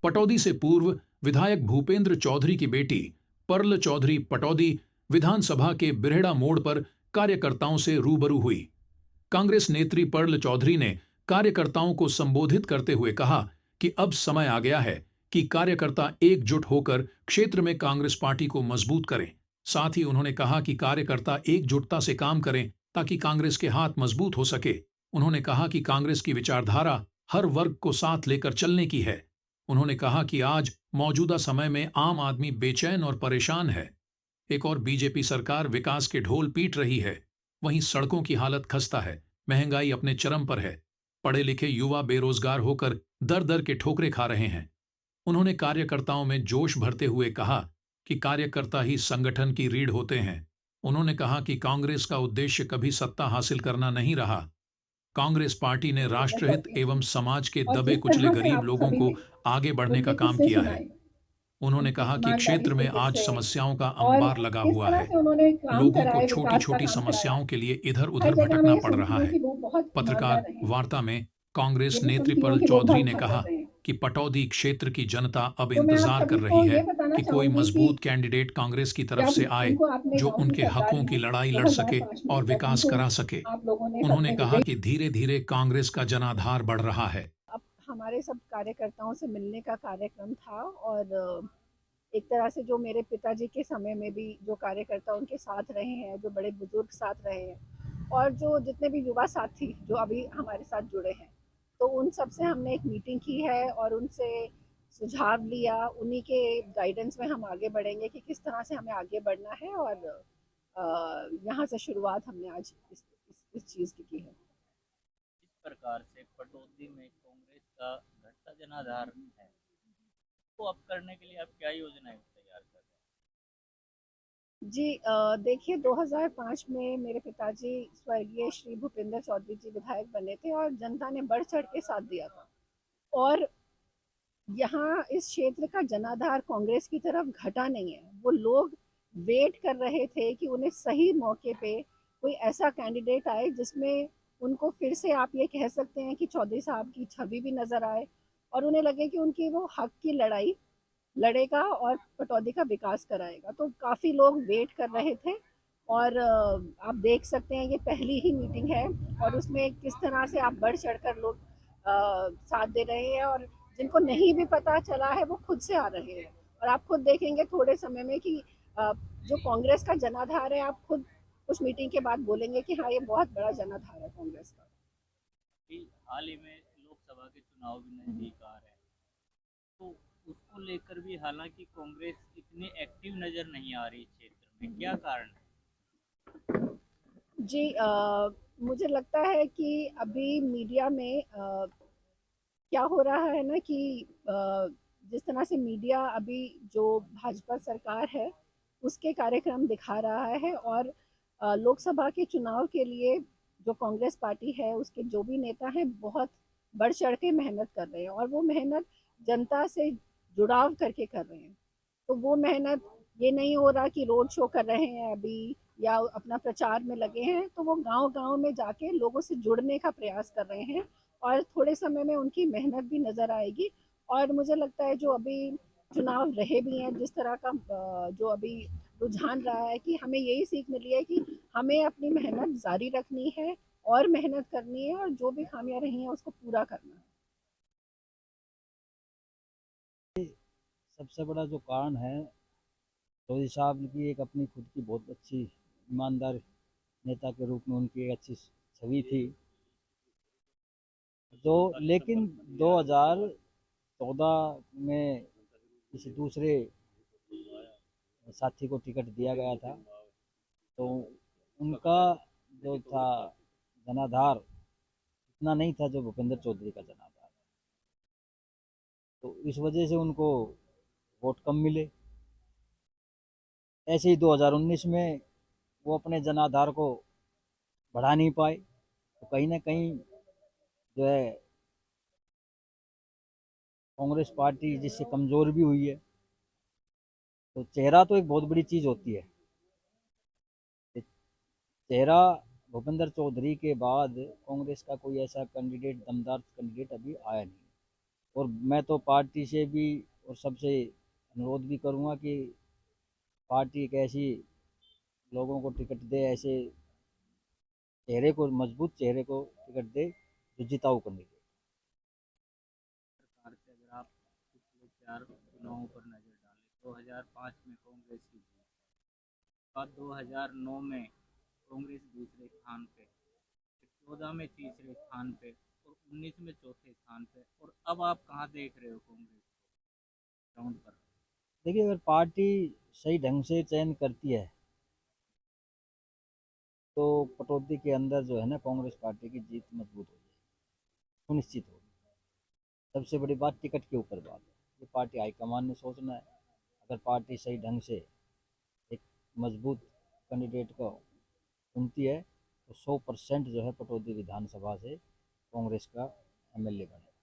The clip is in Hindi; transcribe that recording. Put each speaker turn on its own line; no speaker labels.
पटौदी से पूर्व विधायक भूपेंद्र चौधरी की बेटी पर्ल चौधरी पटौदी विधानसभा के बिरहड़ा मोड़ पर कार्यकर्ताओं से रूबरू हुई। कांग्रेस नेत्री पर्ल चौधरी ने कार्यकर्ताओं को संबोधित करते हुए कहा कि अब समय आ गया है कि कार्यकर्ता एकजुट होकर क्षेत्र में कांग्रेस पार्टी को मजबूत करें। साथ ही उन्होंने कहा कि कार्यकर्ता एकजुटता से काम करें ताकि कांग्रेस के हाथ मजबूत हो सके। उन्होंने कहा कि कांग्रेस की विचारधारा हर वर्ग को साथ लेकर चलने की है। उन्होंने कहा कि आज मौजूदा समय में आम आदमी बेचैन और परेशान है। एक और बीजेपी सरकार विकास के ढोल पीट रही है, वहीं सड़कों की हालत खस्ता है, महंगाई अपने चरम पर है, पढ़े लिखे युवा बेरोजगार होकर दर दर के ठोकरे खा रहे हैं। उन्होंने कार्यकर्ताओं में जोश भरते हुए कहा कि कार्यकर्ता ही संगठन की रीढ़ होते हैं। उन्होंने कहा कि कांग्रेस का उद्देश्य कभी सत्ता हासिल करना नहीं रहा। कांग्रेस पार्टी ने
देना
राष्ट्रहित
चाहती
एवं
हूँ
समाज के
और
दबे
जिस
कुचले
तरह से
गरीब
आप
लोगों
सभी
को
ने
आगे बढ़ने का
उनके
काम
किस्से
किया है।
सुनाए,
उन्होंने
उनकी
कहा कि
ईमानदारी
क्षेत्र
के
में आज
किस्से
समस्याओं का
और
अंबार लगा
किस
हुआ
तरह
है।
से उन्होंने काम
लोगों को
कराए,
छोटी
विकास का
छोटी
काम कराया।
समस्याओं के लिए इधर
हर
उधर
जगह मैं
भटकना
ये
पड़
सुनती
रहा
हूँ
है।
कि वो बहुत ईमानदार
पत्रकार
रहे हैं।
वार्ता में
ये
कांग्रेस
भी
नेत्री
सुनती हूँ
पर्ल
कि वो
चौधरी ने
भरोसा
कहा
कर रहे हैं।
कि पटौदी क्षेत्र की जनता अब
तो मैं आप
इंतजार
सभी
कर
को
रही है
ये बताना
कि कोई
चाहूँगी कि
मजबूत कैंडिडेट कांग्रेस की तरफ
जब
से आए
उनको आपने
जो
गाँव की
उनके
सरकार
हकों की
में
लड़ाई लड़ सके
2005 में
और
जब
विकास
उनको
करा सके।
आप लोगों ने पद
उन्होंने
में
कहा
विजयी,
कि धीरे धीरे कांग्रेस का जनाधार बढ़ रहा है।
अब हमारे सब कार्यकर्ताओं से मिलने का कार्यक्रम था और एक तरह से जो मेरे पिताजी के समय में भी जो कार्यकर्ता उनके साथ रहे हैं, जो बड़े बुजुर्ग साथ रहे हैं और जो जितने भी युवा साथी जो अभी हमारे साथ जुड़े हैं, तो उन सब से हमने एक मीटिंग की है और उनसे सुझाव लिया। उन्हीं के गाइडेंस में हम आगे बढ़ेंगे कि किस तरह से हमें आगे बढ़ना है और यहाँ से शुरुआत हमने आज इस चीज़ की है।
इस प्रकार से पटौदी में कांग्रेस का घटता जनाधार है, तो अब करने के लिए आप क्या योजनाएं तैयार कर रहे
जी देखिए 2005 में मेरे पिताजी स्वर्गीय श्री भूपेंद्र चौधरी जी विधायक बने थे और जनता ने बढ़ चढ़ के साथ दिया था और यहाँ इस क्षेत्र का जनाधार कांग्रेस की तरफ घटा नहीं है। वो लोग वेट कर रहे थे कि उन्हें सही मौके पे कोई ऐसा कैंडिडेट आए जिसमें उनको फिर से आप ये कह सकते हैं कि चौधरी साहब की छवि भी नजर आए और उन्हें लगे कि उनकी वो हक की लड़ाई लड़ेगा और पटौदी का विकास कराएगा। तो काफ़ी लोग वेट कर रहे थे और आप देख सकते हैं ये पहली ही मीटिंग है और उसमें किस तरह से आप बढ़ चढ़कर लोग साथ दे रहे हैं और जिनको नहीं भी पता चला है वो खुद से आ रहे हैं और आप खुद देखेंगे थोड़े समय में कि जो कांग्रेस का जनाधार है, आप खुद कुछ मीटिंग के बाद बोलेंगे कि हाँ ये बहुत बड़ा जनाधार है कांग्रेस का।
हैं कि हाल ही में लोकसभा के चुनाव भी नजदीक आ रहे हैं, तो उसको लेकर भी हालांकि कांग्रेस इतनी एक्टिव नजर नहीं आ रही क्षेत्र में, क्या कारण है?
जी मुझे लगता है कि अभी मीडिया में क्या हो रहा है ना कि जिस तरह से मीडिया अभी जो भाजपा सरकार है उसके कार्यक्रम दिखा रहा है और लोकसभा के चुनाव के लिए जो कांग्रेस पार्टी है उसके जो भी नेता हैं बहुत बढ़ चढ़ के मेहनत कर रहे हैं और वो मेहनत जनता से जुड़ाव करके कर रहे हैं। तो वो मेहनत ये नहीं हो रहा कि रोड शो कर रहे हैं अभी या अपना प्रचार में लगे हैं, तो वो गांव-गांव में जाके लोगों से जुड़ने का प्रयास कर रहे हैं और थोड़े समय में उनकी मेहनत भी नज़र आएगी और मुझे लगता है जो अभी चुनाव रहे भी हैं, जिस तरह का जो अभी रुझान रहा है कि हमें यही सीख मिली है कि हमें अपनी मेहनत जारी रखनी है और मेहनत करनी है और जो भी खामियां रही हैं उसको पूरा करना है।
सबसे बड़ा जो कारण है, चौधरी साहब की एक अपनी खुद की बहुत अच्छी ईमानदार नेता के रूप में उनकी एक अच्छी छवि थी, जो लेकिन 2014 में किसी दूसरे साथी को टिकट दिया गया था, तो उनका जो था जनाधार इतना नहीं था जो भूपेंद्र चौधरी का जनाधार। तो इस वजह से उनको वोट कम मिले। ऐसे ही 2019 में वो अपने जनाधार को बढ़ा नहीं पाए, तो कहीं ना कहीं जो है कांग्रेस पार्टी जिससे कमज़ोर भी हुई है। तो चेहरा तो एक बहुत बड़ी चीज़ होती है। चेहरा भूपेंद्र चौधरी के बाद कांग्रेस का कोई ऐसा कैंडिडेट, दमदार कैंडिडेट अभी आया नहीं। और मैं तो पार्टी से भी और सबसे अनुरोध भी करूँगा कि पार्टी एक ऐसी लोगों को टिकट दे, ऐसे चेहरे को, मजबूत चेहरे को टिकट दे जो जिताऊ कैंडिडेट।
सरकार से अगर आप पिछले 4 चुनावों पर नजर डालें, 2005 में कांग्रेस की जीत, बाद 2009 में कांग्रेस दूसरे स्थान पे, फिर 14 में तीसरे स्थान पे और 19 में चौथे स्थान पे, और अब आप कहाँ देख रहे हो कांग्रेस को ग्राउंड पर?
देखिए, अगर पार्टी सही ढंग से चयन करती है तो पटौदी के अंदर जो है ना, कांग्रेस पार्टी की जीत मजबूत हो जाएगी, सुनिश्चित होगी। सबसे बड़ी बात टिकट के ऊपर बात है, ये पार्टी हाईकमान ने सोचना है। अगर पार्टी सही ढंग से एक मजबूत कैंडिडेट को चुनती है तो 100% जो है पटौदी विधानसभा से कांग्रेस का एमएलए बने।